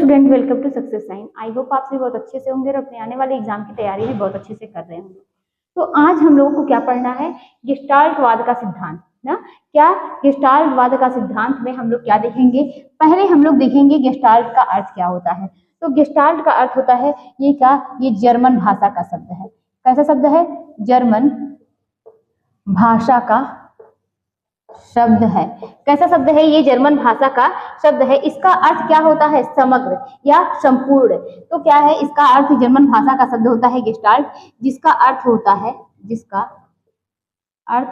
Student, welcome to success sign. I hope आप सभी बहुत अच्छे से होंगे और अपने आने वाले एग्जाम की तैयारी भी बहुत अच्छे से कर रहे होंगे। तो आज हम लोगों को क्या पढ़ना है, गेस्टाल्टवाद का सिद्धांत ना। क्या गेस्टाल्टवाद का सिद्धांत में हम लोग क्या देखेंगे, पहले हम लोग देखेंगे गेस्टाल्ट का अर्थ क्या होता है। तो गेस्टाल्ट का अर्थ होता है ये क्या, ये जर्मन भाषा का शब्द है। कैसा शब्द है, जर्मन भाषा का शब्द है। कैसा शब्द है, ये जर्मन भाषा का शब्द है। इसका अर्थ क्या होता है, समग्र या संपूर्ण। तो क्या है, इसका अर्थ जर्मन भाषा का शब्द होता है गेस्टाल्ट, जिसका अर्थ होता है, जिसका अर्थ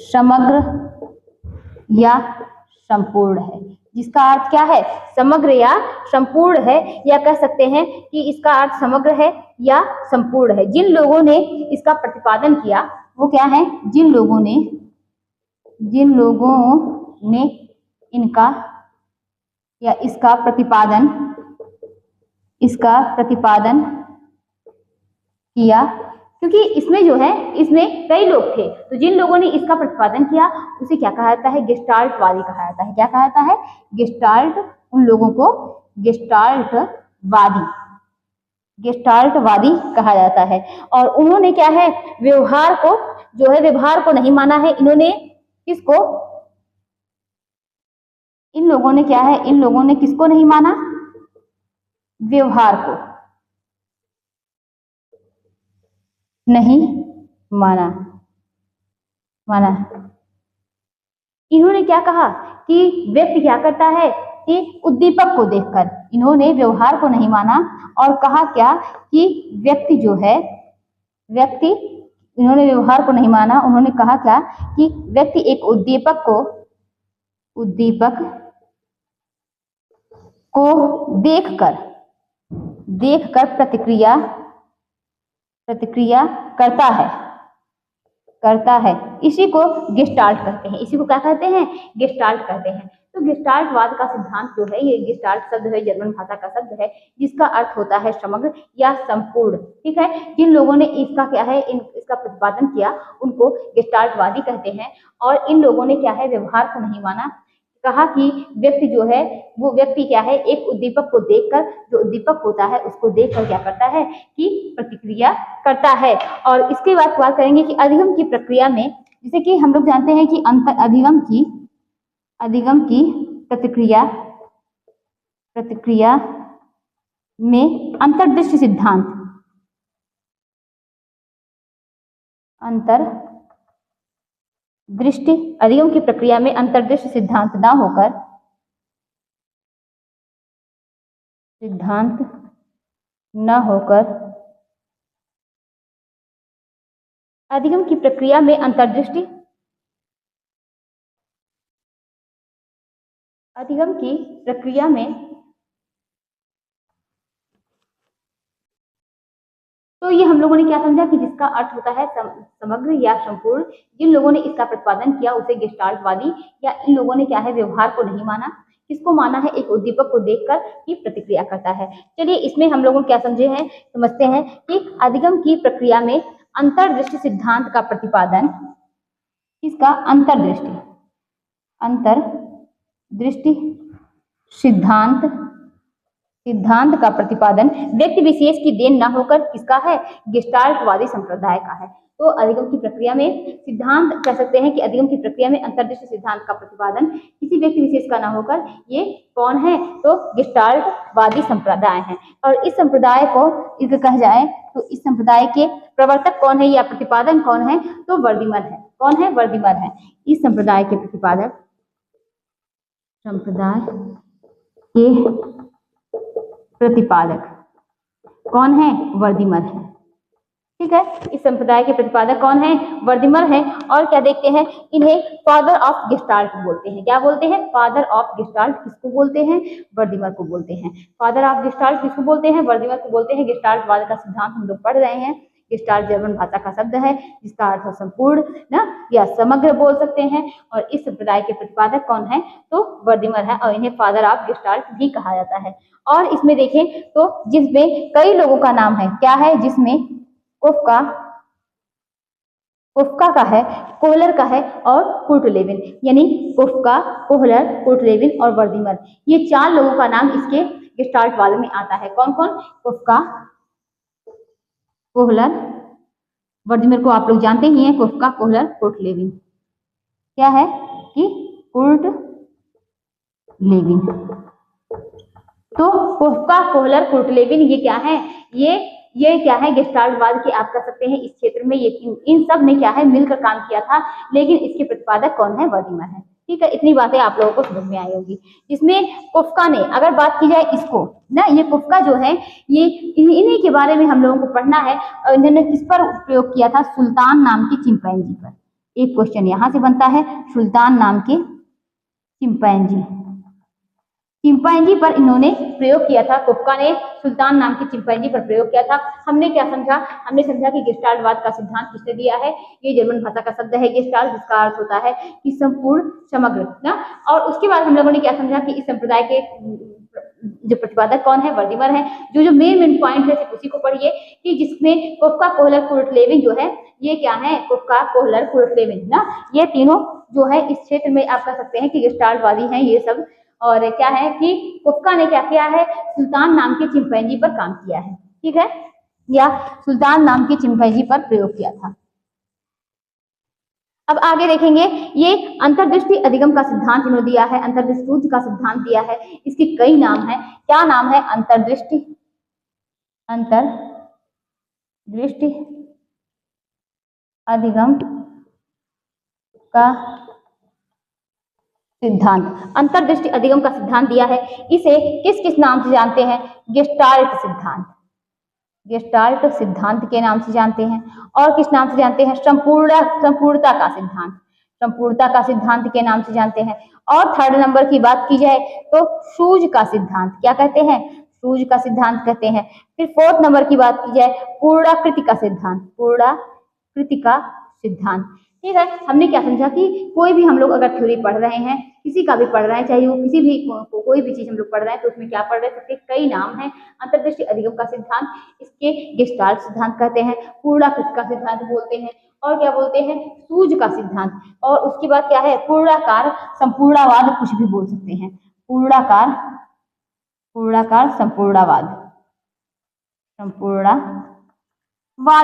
समग्र या संपूर्ण है। जिसका अर्थ क्या है, समग्र या संपूर्ण है, या कह सकते हैं कि इसका अर्थ समग्र है या संपूर्ण है। जिन लोगों ने इसका प्रतिपादन किया वो क्या है, जिन लोगों ने इनका या इसका प्रतिपादन किया, क्योंकि इसमें जो है, इसमें कई लोग थे, तो जिन लोगों ने इसका प्रतिपादन किया उसे क्या कहा जाता है, गेस्टाल्टवादी कहा जाता है। क्या कहा जाता है, गेस्टाल्ट, उन लोगों को गेस्टाल्टवादी कहा जाता है। और उन्होंने क्या है, व्यवहार को नहीं माना है। इन्होंने किसको, इन लोगों ने क्या है, इन लोगों ने किसको नहीं माना, व्यवहार को नहीं माना। इन्होंने क्या कहा कि व्यक्ति क्या करता है कि उद्दीपक को देखकर, इन्होंने व्यवहार को नहीं माना और कहा क्या कि व्यक्ति जो है, इन्होंने व्यवहार को नहीं माना, उन्होंने कहा क्या कि व्यक्ति एक उद्दीपक को देखकर प्रतिक्रिया करता है। इसी को गेस्टाल्ट कहते हैं। इसी को क्या कहते हैं, गेस्टाल्ट कहते हैं। तो गेस्टाल्टवाद का सिद्धांत जो है, ये गेस्टाल्ट शब्द है, जर्मन भाषा का शब्द है, जिसका अर्थ होता है समग्र या संपूर्ण। ठीक है, जिन लोगों ने इसका क्या है, इसका प्रतिपादन किया उनको गेस्टाल्टवादी कहते हैं। और इन लोगों ने क्या है, व्यवहार को नहीं माना, कहा कि व्यक्ति जो है, वो व्यक्ति क्या है, एक उद्दीपक को देखकर, जो उद्दीपक होता है उसको देखकर क्या करता है कि प्रतिक्रिया करता है। और इसके बाद बात करेंगे कि अधिगम की प्रक्रिया में, जैसे कि हम लोग जानते हैं कि अधिगम की प्रतिक्रिया में अंतर्दृष्टि सिद्धांत, अधिगम की प्रक्रिया में अंतर्दृष्टि सिद्धांत न होकर अधिगम की प्रक्रिया में तो ये हम लोगों ने क्या समझा कि जिसका अर्थ होता है समग्र या संपूर्ण। जिन लोगों ने इसका प्रतिपादन किया उसे गेस्टाल्टवादी, या इन लोगों ने क्या है, व्यवहार को नहीं माना। किसको माना है, एक उद्दीपक को देखकर कि प्रतिक्रिया करता है। चलिए, इसमें हम लोगों क्या समझते हैं कि अधिगम की प्रक्रिया में अंतर्दृष्टि सिद्धांत का प्रतिपादन, इसका अंतर्दृष्टि सिद्धांत का प्रतिपादन व्यक्ति विशेष की देन न होकर किसका है, गेस्टाल्टवादी संप्रदाय का है। तो अधिगम की प्रक्रिया में सिद्धांत कह सकते हैं कि अधिगम की प्रक्रिया में अंतर्दृष्टि सिद्धांत का प्रतिपादन किसी व्यक्ति विशेष का न होकर, ये कौन है, तो गेस्टाल्टवादी संप्रदाय है। और इस संप्रदाय को कहा जाए तो इस संप्रदाय के प्रवर्तक कौन है या प्रतिपादन कौन है, तो वर्दिमर है। कौन है, वर्दिमर है। इस संप्रदाय के प्रतिपादक कौन है, वर्दिमर है। ठीक है, इस संप्रदाय के प्रतिपादक कौन है, वर्दिमर है। और क्या देखते हैं, इन्हें फादर ऑफ गेस्टाल्ट बोलते हैं। क्या बोलते हैं, फादर ऑफ गेस्टाल्ट किसको बोलते हैं, वर्दिमर को बोलते हैं। फादर ऑफ गेस्टाल्ट किसको बोलते हैं, वर्दिमर को बोलते हैं। गेस्टाल्टवाद का सिद्धांत हम लोग पढ़ रहे हैं। गेस्टाल्ट जर्मन भाषा का शब्द है, जिसका अर्थ है संपूर्ण ना, या समग्र बोल सकते हैं। और इस संप्रदाय के प्रतिपादक कौन है, तो वर्दिमर है, और इन्हें फादर ऑफ गेस्टाल्ट भी कहा जाता है। और इसमें देखें तो जिसमें कई लोगों का नाम है, क्या है, जिसमें कोफका, कोफ्का का है, कोहलर का है और कुर्टलेविन, यानी कोफ्का, कोहलर, कुर्टलेविन और वर्दीमर, ये 4 लोगों का नाम इसके गेस्टाल्ट वाद में आता है। कौन कौन? कोफ्का, कोहलर, वर्दीमर को आप लोग जानते ही हैं, कोफ्का, कोहलर, कुर्टलेविन। क्या है कि कुर्टलेविन। तो कोफ्का, कोहलर, कुर्टलेविन ये क्या है? ये क्या है? गेस्टाल्टवाद के आप कह सकते हैं इस क्षेत्र में ये इन सब ने क्या है मिलकर काम किया था, लेकिन इसके प्रतिपादक कौन है? वर्दीमर है। ठीक है, इतनी बातें आप लोगों को समझ में आई होगी। इसमें कोफ्का ने, अगर बात की जाए इसको ना, ये कोफ्का जो है ये इन्हीं के बारे में हम लोगों को पढ़ना है। इन्होंने किस पर प्रयोग किया था? सुल्तान नाम के चिंपैंजी पर। एक क्वेश्चन यहाँ से बनता है, सुल्तान नाम के चिंपैंजी पर इन्होंने प्रयोग किया था। कोफ्का ने सुल्तान नाम के चिंपैंजी पर प्रयोग किया था। हमने क्या समझा? हमने समझा कि गेस्टाल्टवाद का सिद्धांत किसने दिया है? ये जर्मन भाषा का शब्द है गेस्टाल्ट, जिसका अर्थ होता है कि संपूर्ण, समग्र ना। और उसके बाद हम लोगों ने क्या समझा कि इस संप्रदाय के जो प्रतिपादक कौन है? वर्दीमर है। जो मेन पॉइंट है सिर्फ उसी को पढ़िए कि जिसमें कोफ्का, कोहलर, कुर्टलेविन जो है ये क्या है? कोफ्का, कोहलर, कुर्टलेविन ना, ये तीनों जो है इस क्षेत्र में आप कह सकते हैं कि गेस्टाल्टवादी हैं ये सब। और क्या है कि कोफ्का ने क्या किया है? सुल्तान नाम के चिंपैंजी पर काम किया है। ठीक है, या सुल्तान नाम के चिंपैंजी पर प्रयोग किया था। अब आगे देखेंगे, ये अंतर्दृष्टि अधिगम का सिद्धांत इन्होंने दिया है, अंतर्दृष्टि का सिद्धांत दिया है। इसके कई नाम है। क्या नाम है? अंतर्दृष्टि अधिगम का सिद्धांत, अंतर्दृष्टि अधिगम का सिद्धांत दिया है। इसे किस किस नाम से जानते हैं? गेस्टाल्ट सिद्धांत, गेस्टाल्ट सिद्धांत के नाम से जानते हैं। और किस नाम से जानते हैं? संपूर्णता का सिद्धांत, संपूर्णता का सिद्धांत के नाम से जानते हैं। और थर्ड नंबर की बात की जाए तो शूज का सिद्धांत, क्या कहते हैं? शूज का सिद्धांत कहते हैं। फिर फोर्थ नंबर की बात की जाए, पूर्णाकृति का सिद्धांत, पूर्णाकृति का सिद्धांत। ठीक है, हमने क्या समझा कि कोई भी हम लोग अगर थ्योरी पढ़ रहे हैं, किसी का भी पढ़ रहे हैं, चाहे वो किसी भी कोई भी चीज हम लोग पढ़ रहे हैं, तो उसमें क्या पढ़ रहे हैं? सबके कई नाम हैं। अंतर्दृष्टि अधिगम का सिद्धांत, इसके गेस्टाल्ट सिद्धांत कहते हैं, पूर्णाकृति का सिद्धांत बोलते हैं, और क्या बोलते हैं? सूझ का सिद्धांत। और उसके बाद क्या है? पूर्णाकार संपूर्णवाद, कुछ भी बोल सकते हैं। पूर्णाकार संपूर्णवाद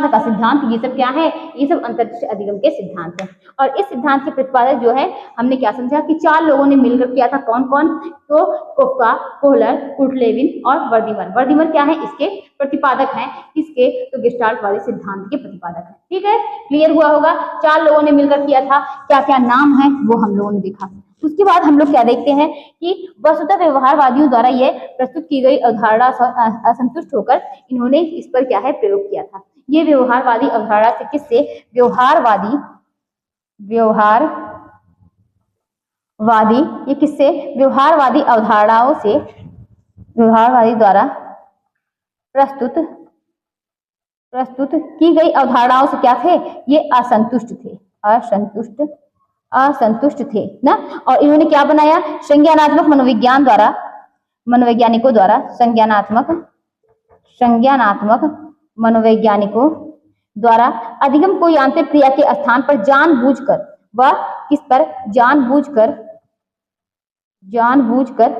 का सिद्धांत, ये सब क्या है? ये सब अंतर्दृष्टि अधिगम के सिद्धांत हैं। और इस सिद्धांत के प्रतिपादक जो है, हमने क्या समझा कि 4 लोगों ने मिलकर किया था। कौन कौन? तो कोफ्का, कोहलर, कुर्टलेविन और वर्दीमर। वर्दीमर क्या है? इसके प्रतिपादक हैं। इसके तो गेस्टाल्टवादी सिद्धांत के प्रतिपादक हैं। ठीक है, क्लियर हुआ होगा। 4 लोगों ने मिलकर किया था। क्या क्या नाम है वो हम लोगों ने देखा। उसके बाद हम लोग क्या देखते हैं कि वस्तुतः व्यवहारवादियों द्वारा यह प्रस्तुत की गई अवधारणा असंतुष्ट होकर इन्होंने इस पर क्या है? प्रयोग किया था। ये व्यवहारवादी अवधारणा से किससे? ये किससे? व्यवहारवादी अवधारणाओं से, व्यवहारवादी द्वारा प्रस्तुत की गई अवधारणाओं से क्या थे? ये असंतुष्ट थे ना। और इन्होंने क्या बनाया? संज्ञानात्मक मनोवैज्ञानिकों द्वारा अधिगम को यांत्रिक क्रिया के स्थान पर जानबूझकर व किस पर? जानबूझकर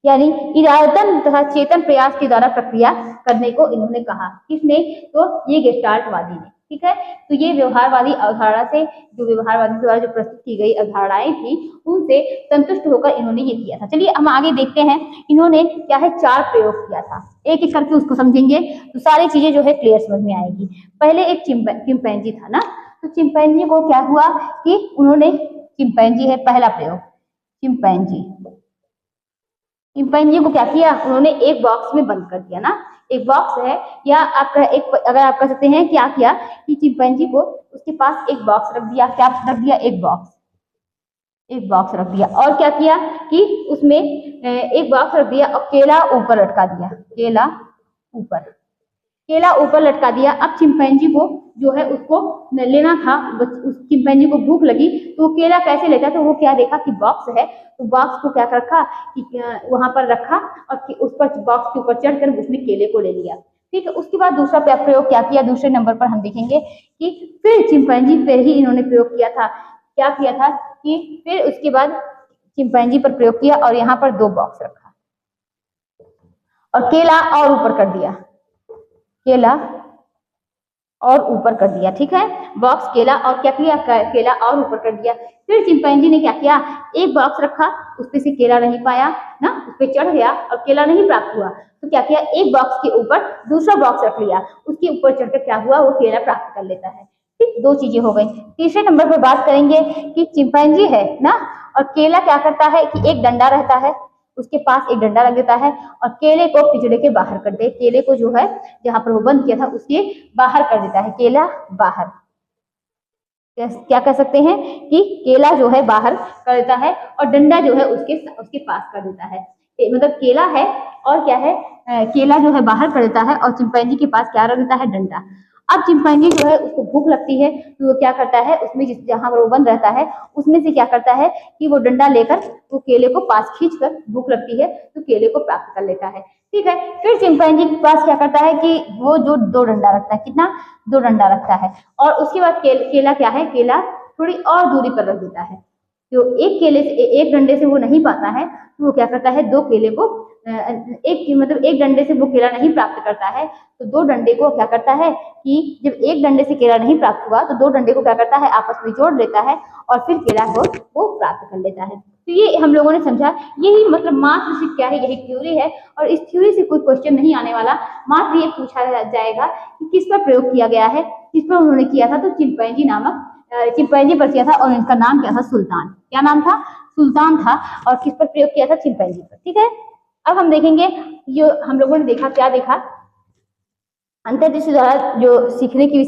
यानी इरादतन तथा चेतन प्रयास के द्वारा प्रक्रिया करने को इन्होंने कहा। किसने? तो ये गेस्टाल्टवादी ने। ठीक है, तो ये व्यवहारवादी अवधारणा से, जो व्यवहारवादी द्वारा जो प्रस्तुत की गई अवधारणाएं थी, उनसे संतुष्ट होकर इन्होंने ये किया था। चलिए हम आगे देखते हैं, इन्होंने क्या है? 4 प्रयोग किया था। एक एक करके उसको समझेंगे तो सारी चीजें जो है क्लियर समझ में आएगी। पहले एक चिंपैंजी था ना, तो चिंपैंजी को क्या हुआ कि उन्होंने, चिंपैंजी है पहला प्रयोग, चिंपैंजी को क्या किया? उन्होंने एक बॉक्स में बंद कर दिया ना। एक बॉक्स है, या आपका अगर आप कह सकते हैं क्या किया कि चिंपैंजी को उसके पास एक बॉक्स रख दिया। क्या रख दिया? एक बॉक्स रख दिया। और क्या किया कि उसमें एक बॉक्स रख दिया और केला ऊपर लटका दिया। केला ऊपर लटका दिया। अब चिंपैंजी को जो है उसको लेना था, उस चिंपैंजी को भूख लगी तो वो केला कैसे लेता? तो वो क्या देखा कि बॉक्स है, तो बॉक्स को क्या रखा कि वहां पर रखा और उस पर बॉक्स के ऊपर चढ़कर उसने केले को ले लिया। ठीक है। उसके बाद दूसरा प्रयोग क्या किया, दूसरे नंबर पर हम देखेंगे कि फिर चिंपैंजी पर ही इन्होंने प्रयोग किया था। क्या किया था कि फिर उसके बाद चिंपैंजी पर प्रयोग किया और यहाँ पर 2 बॉक्स रखा और केला और ऊपर कर दिया, केला और ऊपर कर दिया, ठीक है। बॉक्स केला और क्या किया, केला और ऊपर कर दिया। फिर चिंपैंजी ने क्या किया, एक बॉक्स रखा, उसपे से केला नहीं पाया ना, उस पे चढ़ गया और केला नहीं प्राप्त हुआ, तो क्या किया, एक बॉक्स के ऊपर दूसरा बॉक्स रख लिया, उसके ऊपर चढ़कर क्या हुआ, वो केला प्राप्त कर लेता है। ठीक, 2 चीजें हो गई। तीसरे नंबर पर बात करेंगे कि चिंपैंजी है ना, और केला क्या करता है कि एक डंडा रहता है, उसके पास एक डंडा रख देता है और केले को पिंजड़े के बाहर कर दे, केले को जो है जहां पर वो बंद किया था उसके बाहर कर देता है, केला बाहर। क्या कह सकते हैं कि केला जो है बाहर कर देता है और डंडा जो है उसके पास कर देता है। मतलब केला है और क्या है, केला जो है बाहर कर देता है और चिंपैंजी के पास क्या रख देता है, डंडा। अब चिंपैंजी जो है उसको भूख लगती है, तो वो क्या करता है, उसमें जहां पर वो बंद रहता है उसमें से क्या करता है कि वो डंडा लेकर वो केले को पास खींच कर, भूख लगती है तो केले को प्राप्त कर लेता है। ठीक है। फिर चिंपैंजी के पास क्या करता है कि वो जो 2 डंडा रखता है, कितना, 2 डंडा रखता है और उसके बाद केला क्या है, केला थोड़ी और दूरी पर रख देता है। तो एक केले से, एक डंडे से वो नहीं पाता है, तो वो क्या करता है, 2 केले को एक डंडे से वो केला नहीं प्राप्त करता है, तो 2 डंडे को क्या करता है कि जब एक डंडे से केला नहीं प्राप्त हुआ तो 2 डंडे को क्या करता है, आपस में जोड़ लेता है और फिर केला को वो प्राप्त कर लेता है। तो ये हम लोगों ने समझा, यही मतलब मात्र से क्या है, यही थ्योरी है और इस थ्योरी से कोई क्वेश्चन नहीं आने वाला। मात्र ये पूछा जाएगा कि किस पर प्रयोग किया गया है, किस पर उन्होंने किया था, तो चिंपैंजी पर किया था और इनका नाम क्या था, सुल्तान। क्या नाम था, सुल्तान था। और किस पर प्रयोग किया था, चिंपैंजी पर। ठीक है। अब हम देखेंगे, जो हम लोगों ने देखा, क्या देखा, अंतर्दृष्टि द्वारा जो सीखने की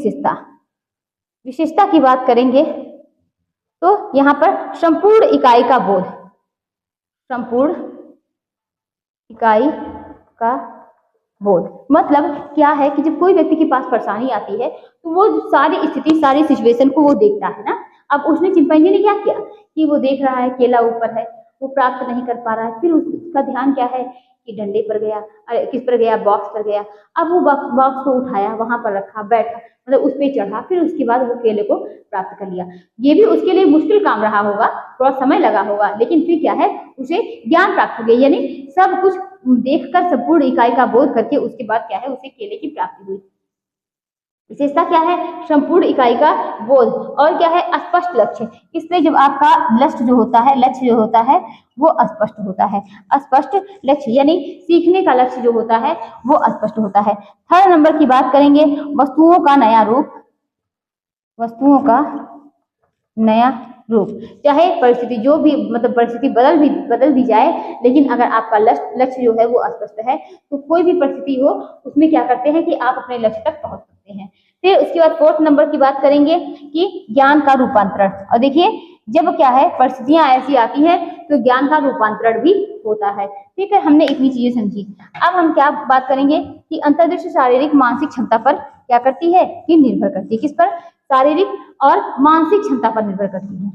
विशेषता की बात करेंगे तो यहाँ पर संपूर्ण इकाई का बोध, संपूर्ण इकाई का बोध मतलब क्या है कि जब कोई व्यक्ति के पास परेशानी आती है तो वो सारी स्थिति, सारी सिचुएशन को वो देखता है ना। अब उसने, चिंपैंजी ने क्या किया कि वो देख रहा है केला ऊपर है, वो प्राप्त नहीं कर पा रहा है, फिर उसका ध्यान क्या है कि डंडे पर गया, किस पर गया, बॉक्स पर गया। अब वो बॉक्स को उठाया, वहां पर रखा, बैठा, मतलब उस पर चढ़ा, फिर उसके बाद वो केले को प्राप्त कर लिया। ये भी उसके लिए मुश्किल काम रहा होगा, थोड़ा समय लगा होगा, लेकिन फिर क्या है, उसे ज्ञान प्राप्त हो गया, यानी सब कुछ देखकर, संपूर्ण इकाई का बोध करके उसके बाद क्या है, उसे केले की प्राप्ति हुई। विशेषता क्या है, संपूर्ण इकाई का बोध और क्या है, स्पष्ट लक्ष्य। इसमें जब आपका लक्ष्य जो होता है वो स्पष्ट होता है। स्पष्ट लक्ष्य यानी सीखने का लक्ष्य जो होता है वो स्पष्ट होता है। थर्ड नंबर की बात करेंगे, वस्तुओं का नया रूप, वस्तुओं का नया रूप। चाहे परिस्थिति जो भी, मतलब परिस्थिति बदल भी जाए, लेकिन अगर आपका लक्ष्य जो है वो स्पष्ट है तो कोई भी परिस्थिति हो उसमें क्या करते हैं कि आप अपने लक्ष्य तक पहुंच सकते हैं। फिर उसके बाद 4th नंबर की बात करेंगे कि ज्ञान का रूपांतरण। और देखिए, जब क्या है, परिस्थितियां ऐसी आती है तो ज्ञान का रूपांतरण भी होता है। ठीक है, हमने इतनी चीजें समझी। अब हम क्या बात करेंगे कि अंतर्दृष्टि शारीरिक मानसिक क्षमता पर क्या करती है कि निर्भर करती है। किस पर, शारीरिक और मानसिक क्षमता पर निर्भर करती है।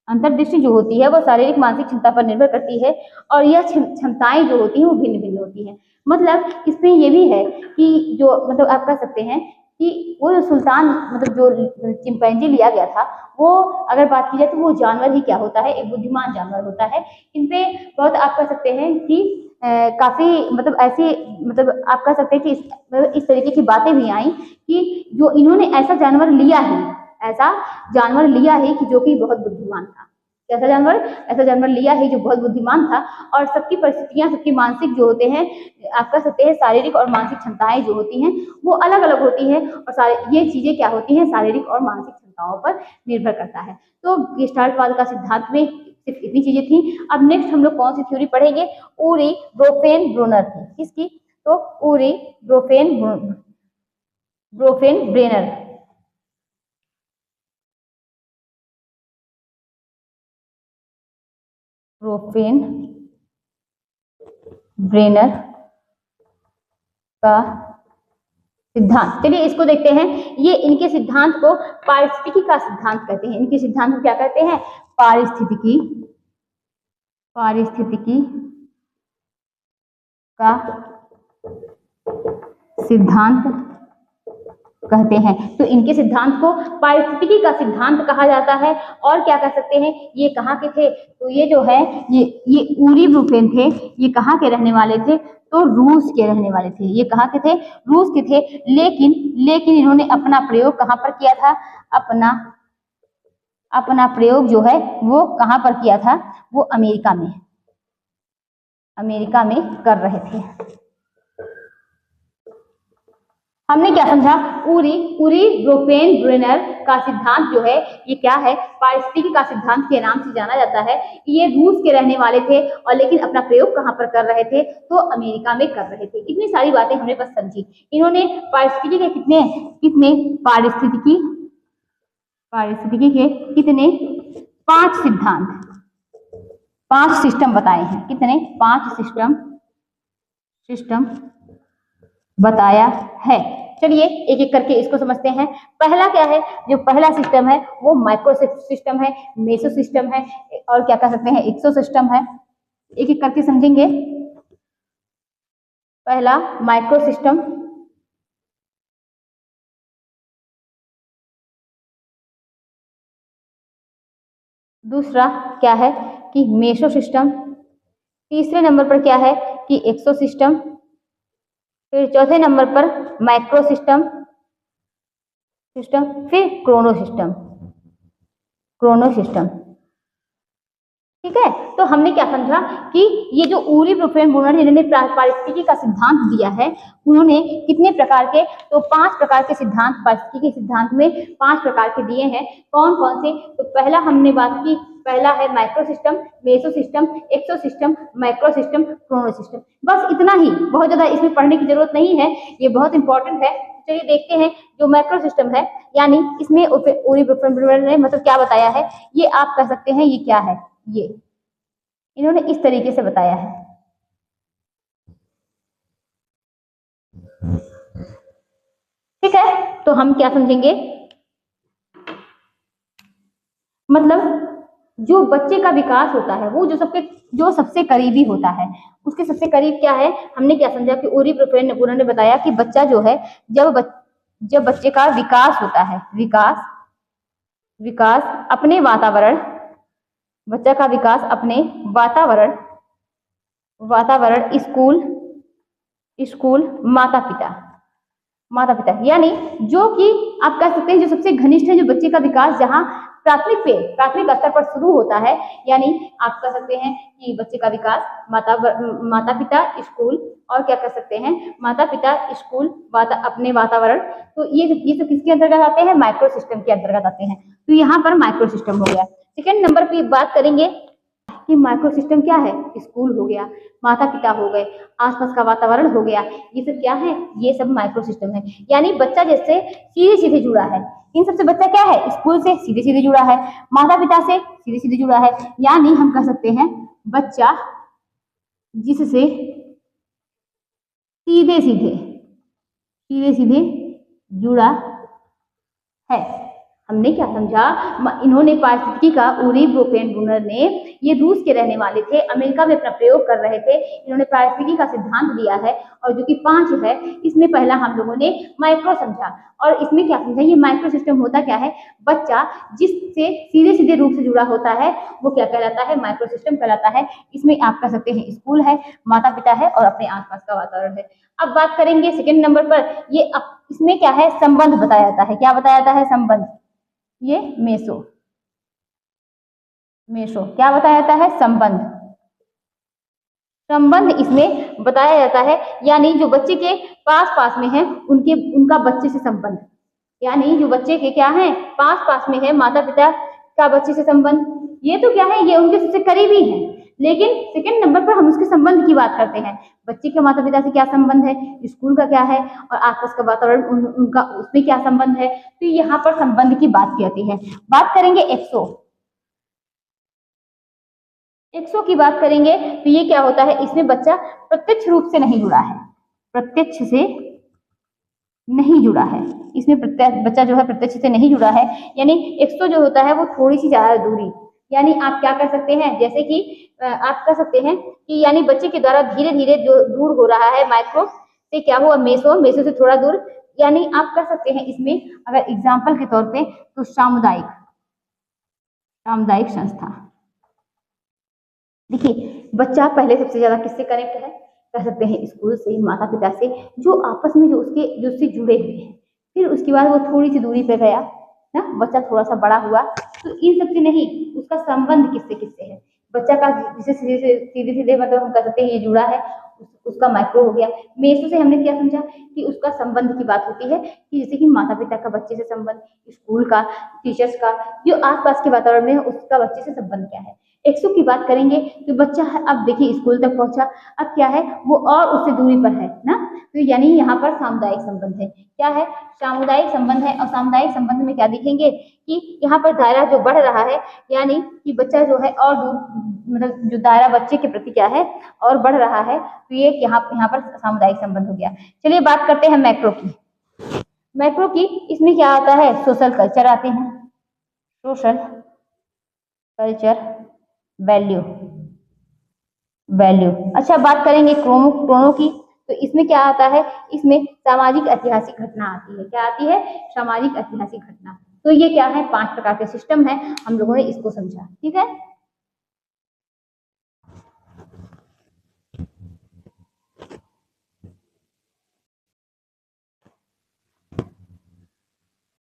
अंतर्दृष्टि जो होती है वो शारीरिक मानसिक क्षमता पर निर्भर करती है और यह क्षमताएं जो होती हैं वो भिन्न भिन्न होती हैं। मतलब इसमें ये भी है कि जो, मतलब आप कह सकते हैं कि वो जो सुल्तान, मतलब जो चिंपैंजी लिया गया था, वो अगर बात की जाए तो वो जानवर ही क्या होता है, एक बुद्धिमान जानवर होता है। इनपे बहुत आप कह सकते हैं कि काफी, मतलब ऐसे, मतलब आप कह सकते हैं कि इस तरीके की बातें भी आई कि जो इन्होंने ऐसा जानवर लिया ही कि जो कि बहुत बुद्धिमान था। कैसा जानवर, ऐसा जानवर लिया है जो बहुत बुद्धिमान था और सबकी परिस्थितियां, सबकी मानसिक जो होते हैं, आप कह सकते हैं शारीरिक और मानसिक क्षमताएं जो होती हैं वो अलग अलग होती हैं और सारे ये चीजें क्या होती हैं, शारीरिक और मानसिक क्षमताओं पर निर्भर करता है। तो गेस्टाल्टवाद का सिद्धांत में सिर्फ इतनी चीजें थी। अब नेक्स्ट हम लोग कौन सी थ्योरी पढ़ेंगे, ऊरी ब्रोफेन ब्रूनर की। किसकी, तो ऊरी ब्रोफेन ब्रेनर। ब्रोफेन ब्रेनर का सिद्धांत। चलिए इसको देखते हैं। ये इनके सिद्धांत को पारिस्थितिकी का सिद्धांत कहते हैं। इनके सिद्धांत को क्या कहते हैं, पारिस्थितिकी का सिद्धांत कहते हैं। तो इनके सिद्धांत को पारिस्थितिकी का सिद्धांत कहा जाता है। और क्या कह सकते हैं, ये कहाँ के थे, तो ये जो है ये ऊरी ब्रुफेन थे, ये कहाँ के रहने वाले थे, तो रूस के रहने वाले थे। ये कहाँ के थे, रूस के थे। लेकिन इन्होंने अपना प्रयोग कहाँ पर किया था, अपना प्रयोग जो है वो कहाँ पर किया था, वो अमेरिका में कर रहे थे। हमने क्या समझा, ऊरी ब्रुफेन ब्रुनर का सिद्धांत जो है ये क्या है, पारिस्थितिकी का सिद्धांत के नाम से जाना जाता है। ये रूस के रहने वाले थे और लेकिन अपना प्रयोग कहाँ पर कर रहे थे, तो अमेरिका में कर रहे थे। इतनी सारी बातें हमने बस समझी। इन्होंने पारिस्थितिकी के कितने पारिस्थितिकी के कितने 5 सिद्धांत, 5 सिस्टम बताए हैं। कितने, 5 सिस्टम बताया है। चलिए एक एक करके इसको समझते हैं। पहला क्या है, जो पहला सिस्टम है वो माइक्रो सिस्टम है, मेसो सिस्टम है, और क्या कह सकते हैं, एक्सो सिस्टम है। एक एक करके समझेंगे। पहला माइक्रो सिस्टम, दूसरा क्या है कि मेसो सिस्टम, तीसरे नंबर पर क्या है कि एक्सो सिस्टम, फिर चौथे नंबर पर माइक्रो सिस्टम, फिर क्रोनो सिस्टम। ठीक है, तो हमने क्या समझा कि ये जो ऊरी ब्रुफेन ब्रुनर जिन्होंने पारिस्थितिकी का सिद्धांत दिया है, उन्होंने कितने प्रकार के, तो 5 प्रकार के सिद्धांत पारिस्थितिकी के सिद्धांत में 5 प्रकार के दिए हैं। कौन कौन से, तो पहला हमने बात की, पहला है micro system, meso system, exo system, micro system, chrono system. बस इतना ही, बहुत ज्यादा इसमें पढ़ने की जरूरत नहीं है, ये बहुत इंपॉर्टेंट है। चलिए देखते हैं जो माइक्रो सिस्टम है, यानी इसमें ऊरी ब्रुफेन ब्रुनर ने मतलब क्या बताया है, ये आप कह सकते हैं ये क्या है, ये इन्होंने इस तरीके से बताया है। ठीक है, तो हम क्या समझेंगे, मतलब जो बच्चे का विकास होता है वो जो सबसे करीबी होता है, उसके सबसे करीब क्या है, हमने क्या समझा कि ऊरी ब्रुफेन ब्रुनर ने बताया कि बच्चा जो है जब बच्चे का विकास होता है, विकास अपने वातावरण, बच्चा का विकास अपने वातावरण, स्कूल, माता पिता, यानी जो कि आप कह सकते हैं जो सबसे घनिष्ठ है, जो बच्चे का विकास जहाँ प्राथमिक स्तर पर शुरू होता है, यानी आप कह सकते हैं कि बच्चे का विकास माता पिता, स्कूल, और क्या कह सकते हैं, माता पिता, स्कूल, अपने वातावरण। तो ये सब किसके अंतर्गत आते हैं, माइक्रो सिस्टम के अंतर्गत आते हैं। तो यहाँ पर माइक्रो सिस्टम हो गया। सेकेंड नंबर पे बात करेंगे कि माइक्रो सिस्टम क्या है, स्कूल हो गया, माता पिता हो गए, आसपास का वातावरण हो गया, ये सब क्या है, ये सब माइक्रो सिस्टम है। यानी बच्चा जैसे सीधे जुड़ा है, इन सबसे बच्चा क्या है, स्कूल से सीधे जुड़ा है, माता पिता से सीधे जुड़ा है, यानी हम कह सकते हैं बच्चा जिससे सीधे जुड़ा है। हमने क्या समझा, इन्होंने पारिस्थितिकी का ऊरी ब्रुफेन ब्रुनर ने, ये रूस के रहने वाले थे, अमेरिका में अपना प्रयोग कर रहे थे, इन्होंने पारिस्थितिकी का सिद्धांत दिया है, और जो कि 5 है, इसमें पहला हम लोगों ने माइक्रो समझा। और इसमें क्या समझा, ये माइक्रो सिस्टम होता क्या है, बच्चा जिससे सीधे रूप से जुड़ा होता है वो क्या कहलाता है, माइक्रो सिस्टम कहलाता है। इसमें आप कह सकते हैं स्कूल है, माता पिता है, और अपने आसपास का वातावरण है। अब बात करेंगे सेकेंड नंबर पर, ये इसमें क्या है, संबंध बताया जाता है। क्या बताया जाता है, संबंध। ये मेसो क्या बताया जाता है, संबंध इसमें बताया जाता है, यानी जो बच्चे के पास में है उनका बच्चे से संबंध, यानी जो बच्चे के क्या है, पास में है, माता पिता का बच्चे से संबंध, ये तो क्या है, ये उनके सबसे करीबी है। लेकिन सेकंड नंबर पर हम उसके संबंध की बात करते हैं, बच्चे के माता पिता से क्या संबंध है, स्कूल का क्या है, और आसपास का वातावरण उनका उसमें क्या संबंध है। तो यहाँ पर संबंध की बात की जाती है। बात करेंगे एक्सो की बात करेंगे, तो ये क्या होता है, इसमें बच्चा प्रत्यक्ष रूप से नहीं जुड़ा है, इसमें बच्चा जो है प्रत्यक्ष से नहीं जुड़ा है। यानी एक्सो जो होता है वो थोड़ी सी ज्यादा दूरी, यानी आप क्या कर सकते हैं, जैसे कि आप कह सकते हैं कि यानी बच्चे के द्वारा धीरे जो दूर हो रहा है माइक्रो से क्या हुआ, मेसो, मेसो से थोड़ा दूर, यानी आप कह सकते हैं इसमें अगर एग्जाम्पल के तौर पे तो सामुदायिक, सामुदायिक संस्था। देखिए बच्चा पहले सबसे ज्यादा किससे कनेक्ट है, कह सकते हैं स्कूल से, माता पिता से, जो आपस में जो उससे जुड़े हुए हैं। फिर उसके बाद वो थोड़ी सी दूरी पे गया ना, बच्चा थोड़ा सा बड़ा हुआ, तो इन सबसे नहीं, उसका संबंध किससे किससे है, बच्चा का जिसे सीधे सीधे मतलब हम कह सकते हैं ये जुड़ा है, उसका माइक्रो हो गया। मेसो से हमने क्या समझा कि उसका संबंध की बात होती है, कि जैसे कि माता पिता का बच्चे से संबंध, स्कूल का, टीचर्स का, जो आसपास के वातावरण में है उसका बच्चे से संबंध क्या है। एक्सो की बात करेंगे तो बच्चा है, अब देखिए स्कूल तक पहुंचा, अब क्या है वो और उससे दूरी पर है ना, तो यानी यहाँ पर सामुदायिक संबंध है। क्या है, सामुदायिक संबंध है। और सामुदायिक संबंध में क्या देखेंगे कि यहाँ पर दायरा जो बढ़ रहा है, यानी कि बच्चा जो है और दूर, मतलब जो दायरा बच्चे के प्रति क्या है और बढ़ रहा है, तो ये यहाँ पर सामुदायिक संबंध हो गया। चलिए बात करते हैं मैक्रो की। मैक्रो की इसमें क्या आता है, सोशल कल्चर आते हैं, सोशल कल्चर, वैल्यू, वैल्यू। अच्छा बात करेंगे क्रोनो की, तो इसमें क्या आता है, इसमें सामाजिक ऐतिहासिक घटना आती है। क्या आती है, सामाजिक ऐतिहासिक घटना। तो ये क्या है, 5 प्रकार के सिस्टम है, हम लोगों ने इसको समझा। ठीक है,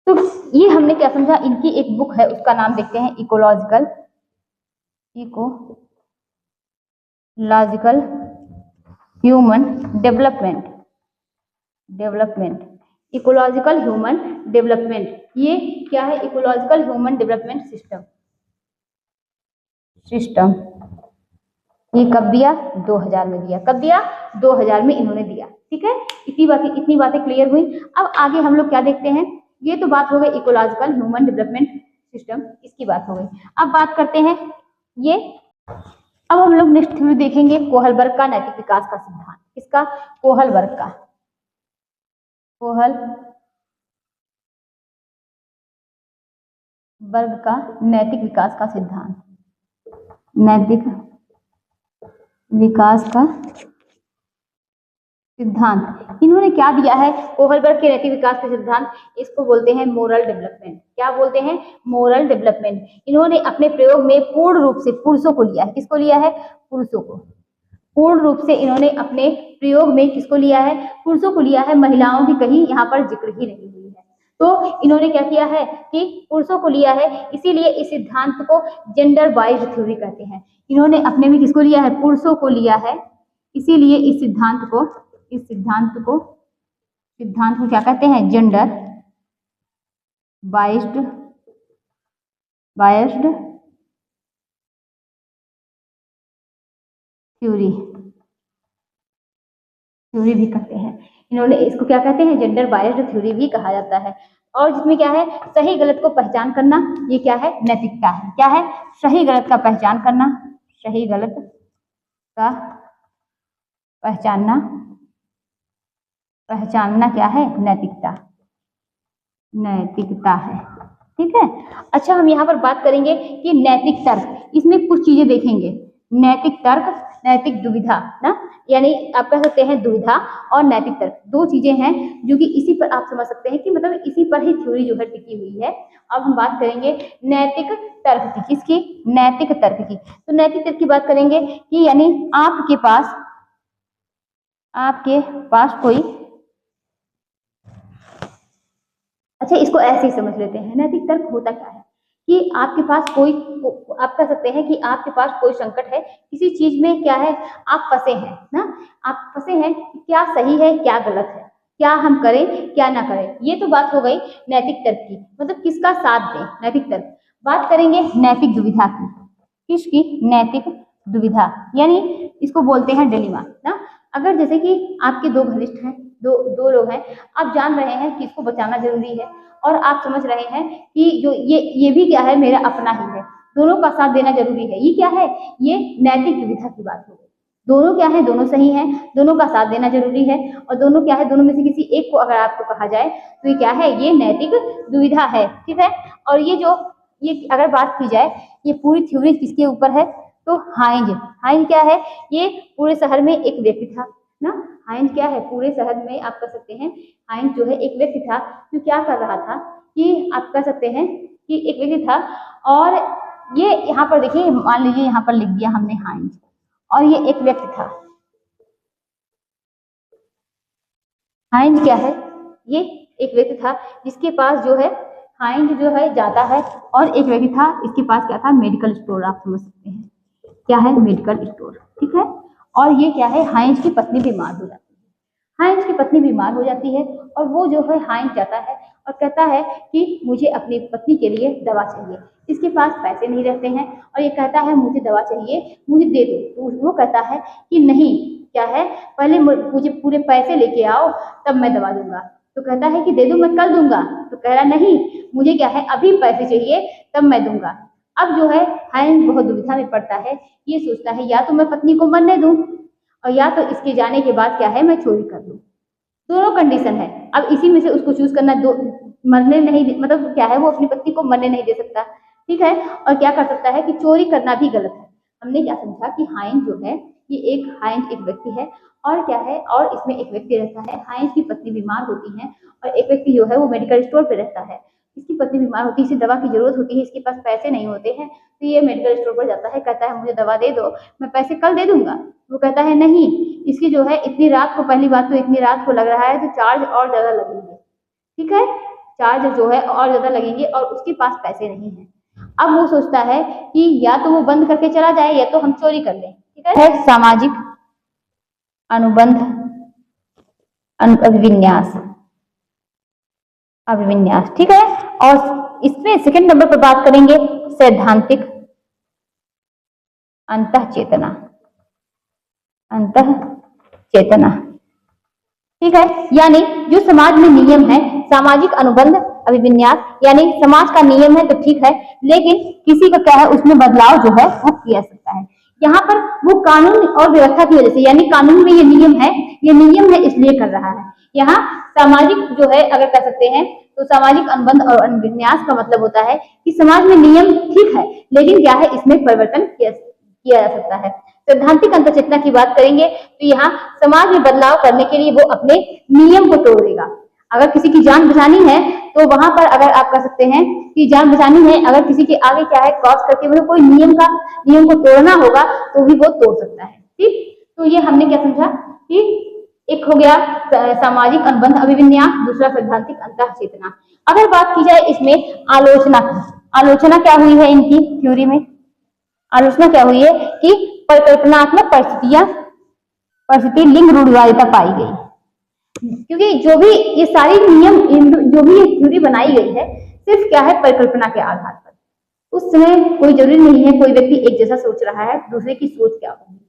तो ये हमने क्या समझा, इनकी एक बुक है उसका नाम देखते हैं, ecological human development, ecological human development. ये क्या है, इकोलॉजिकल ह्यूमन डेवलपमेंट सिस्टम। ये कब दिया, 2000 में दिया। कब दिया, 2000 में इन्होंने दिया। ठीक है, इतनी बातें क्लियर हुई। अब आगे हम लोग क्या देखते हैं, ये तो बात हो गई इकोलॉजिकल ह्यूमन डेवलपमेंट सिस्टम, इसकी बात हो गई। अब बात करते हैं ये, अब हम लोग नेक्स्ट थ्योरी देखेंगे, कोहलबर्ग का नैतिक विकास का सिद्धांत। किसका, कोहलबर्ग का, कोहलबर्ग का नैतिक विकास का सिद्धांत, नैतिक विकास का सिद्धांत। इन्होंने क्या दिया है, कोहलबर्ग के नैतिक विकास के सिद्धांत, इसको बोलते हैं मोरल डेवलपमेंट। क्या बोलते हैं, मोरल डेवलपमेंट। इन्होंने अपने प्रयोग में पूर्ण रूप से पुरुषों को लिया है। किसको लिया है, पुरुषों को। पूर्ण रूप से इन्होंने अपने प्रयोग में किसको लिया है, पुरुषों को लिया है। महिलाओं की कहीं यहाँ पर जिक्र ही नहीं हुई है। तो इन्होंने क्या किया है कि पुरुषों को लिया है, इसीलिए इस सिद्धांत को जेंडर वाइज्ड थ्योरी कहते हैं। इन्होंने अपने में किसको लिया है, पुरुषों को लिया है, इसीलिए इस सिद्धांत को क्या कहते हैं, जेंडर बाइज्ड थ्योरी भी कहते हैं। इन्होंने इसको क्या कहते हैं, जेंडर बाइज्ड थ्योरी भी कहा जाता है। और जिसमें क्या है, सही गलत को पहचान करना, ये क्या है, नैतिकता है। क्या है, सही गलत का पहचान करना, सही गलत का पहचानना क्या है, नैतिकता है। ठीक है, अच्छा हम यहाँ पर बात करेंगे कि नैतिक तर्क, इसमें कुछ चीजें देखेंगे। नैतिक तर्क, नैतिक दुविधा ना, यानी आप कह सकते हैं दुविधा और नैतिक तर्क, दो चीजें हैं जो कि इसी पर आप समझ सकते हैं कि मतलब इसी पर ही थ्योरी जो है टिकी हुई है। अब हम बात करेंगे नैतिक तर्क की, किसकी, नैतिक तर्क की। तो नैतिक तर्क की बात करेंगे कि यानी आपके पास कोई, अच्छा इसको ऐसे ही समझ लेते हैं, नैतिक तर्क होता क्या है कि आपके पास कोई, आप कह सकते हैं कि आपके पास कोई संकट है, किसी चीज में क्या है, आप फंसे हैं ना, आप फंसे हैं, क्या सही है क्या गलत है, क्या हम करें क्या ना करें। ये तो बात हो गई नैतिक तर्क की, मतलब किसका साथ दें, नैतिक तर्क। बात करेंगे नैतिक दुविधा की, किसकी, नैतिक दुविधा, यानी इसको बोलते हैं डिलेमा ना। अगर जैसे कि आपके दो घनिष्ठ हैं, दो लोग हैं, आप जान रहे हैं कि इसको बचाना जरूरी है, और आप समझ रहे हैं कि जो ये भी क्या है, मेरा अपना ही है, दोनों का साथ देना जरूरी है। ये क्या है, ये नैतिक दुविधा की बात हो गई। दोनों क्या है, दोनों सही हैं, दोनों का साथ देना जरूरी है, और दोनों क्या है, दोनों में से किसी एक को अगर आपको कहा जाए तो ये क्या है, ये नैतिक दुविधा है। ठीक है, और ये अगर बात की जाए, ये पूरी थ्योरी किसके ऊपर है, तो हाइंज क्या है, ये पूरे शहर में एक व्यक्ति था, ना। हाइंज क्या है, पूरे शहर में आप कह सकते हैं हाइंज जो है एक व्यक्ति था जो क्या कर रहा था कि आप कह सकते हैं कि एक व्यक्ति था, और ये यहाँ पर देखिए, मान लीजिए यहाँ पर लिख दिया हमने हाइंज, और ये एक व्यक्ति था। हाइंज क्या है, ये एक व्यक्ति था जिसके पास जो है हाइंज जो है जाता है, और एक व्यक्ति था इसके पास क्या था, मेडिकल स्टोर, आप समझ सकते हैं क्या है, मेडिकल स्टोर, ठीक है। और ये क्या है, हाइंज की पत्नी बीमार हो जाती है, हाइंज की पत्नी बीमार हो जाती है, और वो जो है हाइंज जाता है और कहता है कि मुझे अपनी पत्नी के लिए दवा चाहिए। इसके पास पैसे नहीं रहते हैं, और ये कहता है मुझे दवा चाहिए, मुझे दे दो। तो वो कहता है कि नहीं, क्या है, पहले मुझे पूरे पैसे लेके आओ, तब मैं दवा दूंगा। तो कहता है कि दे दो, मैं कल दूंगा। तो कह रहा नहीं, मुझे क्या है, अभी पैसे चाहिए, तब मैं दूंगा। अब जो है हाइंज बहुत दुविधा में पड़ता है, ये सोचता है या तो मैं पत्नी को मरने दूं, और या तो इसके जाने के बाद क्या है, मैं चोरी कर लूं। दोनों कंडीशन है। अब इसी में से उसको चूज करना, दो मरने नहीं, मतलब क्या है, वो अपनी पत्नी को मरने नहीं दे सकता, ठीक है। और क्या कर सकता है कि चोरी करना भी गलत है। हमने क्या समझा कि हाइंज जो है, ये एक हाइंज एक व्यक्ति है, और क्या है, और इसमें एक व्यक्ति रहता है, हाइंज की पत्नी बीमार होती है, और एक व्यक्ति जो है वो मेडिकल स्टोर पे रहता है। इसकी पत्नी बीमार होती है, इसे दवा की जरूरत होती है, इसके पास पैसे नहीं होते हैं, तो ये मेडिकल स्टोर पर जाता है, कहता है मुझे दवा दे दो, मैं पैसे कल दे दूंगा। वो कहता है नहीं, इसकी जो है इतनी रात को, पहली बात तो इतनी रात को लग रहा है, तो चार्ज और ज्यादा लगेंगे, ठीक है, चार्ज जो है और ज्यादा लगेंगे, और उसके पास पैसे नहीं है। अब वो सोचता है कि या तो वो बंद करके चला जाए, या तो हम चोरी कर लें, ठीक है। सामाजिक अनुबंध अभिविन्यास, अभिविन्यास, ठीक है। और इसमें सेकंड नंबर पर बात करेंगे सैद्धांतिक अंतःचेतना, अंतःचेतना, ठीक है। यानी जो समाज में नियम है, सामाजिक अनुबंध अभिविन्यास, यानी समाज का नियम है तो ठीक है, लेकिन किसी का क्या है, उसमें बदलाव जो है वो किया सकता है। यहाँ पर वो कानून और व्यवस्था की वजह से, यानी कानून में ये नियम है, ये नियम है इसलिए कर रहा है। यहाँ सामाजिक जो है, अगर कह सकते हैं तो सामाजिक अनुबंध और अभिविन्यास का मतलब होता है कि समाज में नियम ठीक है, लेकिन क्या है, इसमें परिवर्तन किया जा सकता है। सैद्धांतिक अंतःचेतना की बात करेंगे तो यहाँ समाज में बदलाव करने के लिए वो अपने नियम को तोड़ देगा। अगर किसी की जान बचानी है तो वहां पर अगर आप कह सकते हैं कि जान बचानी है, अगर किसी के आगे क्या है, क्रॉस करके वो कोई नियम को तोड़ना होगा तो भी वो तोड़ सकता है, ठीक। तो ये हमने क्या समझा कि एक हो गया सामाजिक अनुबंध अभिविन्यास, दूसरा सैद्धांतिक अंतःचेतना। अगर बात की जाए इसमें आलोचना की, आलोचना क्या हुई है इनकी थ्योरी में, आलोचना क्या हुई है कि परिकल्पनात्मक परिस्थिति लिंग रूढ़िवादिता पाई गई, क्योंकि जो भी ये सारी नियम, जो भी ये थ्योरी बनाई गई है, सिर्फ क्या है, परिकल्पना के आधार पर। उस समय कोई जरूरी नहीं है कोई व्यक्ति एक जैसा सोच रहा है, दूसरे की सोच क्या होगी,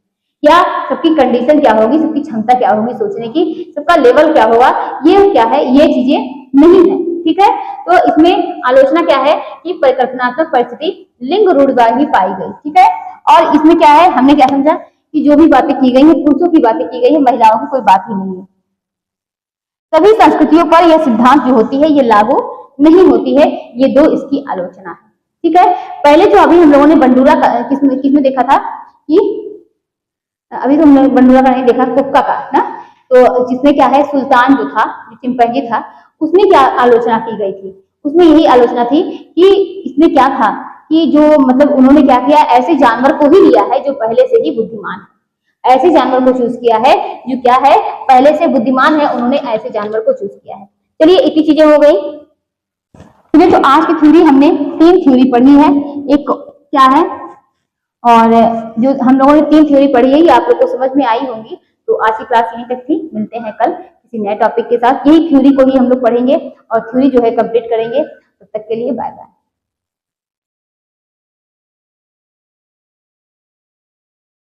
या सबकी कंडीशन क्या होगी, सबकी क्षमता क्या होगी सोचने की, सबका लेवल क्या होगा, ये क्या है, ये चीजें नहीं है, ठीक है। तो इसमें आलोचना क्या है कि परिकल्पनात्मक परिस्थिति लिंग रूढ़िवादी पाई गई, ठीक है। और इसमें क्या है, हमने क्या समझा कि जो भी बातें की गई है, पुरुषों की बातें की गई है, महिलाओं की कोई बात ही नहीं है। सभी संस्कृतियों पर यह सिद्धांत जो होती है ये लागू नहीं होती है, ये दो इसकी आलोचना है, ठीक है। पहले जो अभी हम लोगों ने बंडूरा का किसमें देखा था कि अभी तो हमने बंडूरा का नहीं देखा, कुक्का का ना, तो जिसमें क्या है, सुल्तान जो था, चिंपैंजी था, उसमें क्या आलोचना की गई थी, उसमें यही आलोचना थी कि इसमें क्या था कि जो मतलब उन्होंने क्या किया, ऐसे जानवर को ही लिया है जो पहले से ही बुद्धिमान है, ऐसे जानवर को चूज किया है जो क्या है, पहले से बुद्धिमान है, उन्होंने ऐसे जानवर को चूज किया है। चलिए इतनी चीजें हो गई। तो आज की थ्योरी हमने 3 थ्योरी पढ़ी है, एक क्या है, और जो हम लोगों ने 3 थ्योरी पढ़ी है ये आप लोग को समझ में आई होंगी। तो आज की क्लास यहीं तक थी, मिलते हैं कल किसी नए टॉपिक के साथ, यही थ्योरी को ही हम लोग पढ़ेंगे और थ्योरी जो है कंप्लीट करेंगे। तब तक के लिए बाय बाय।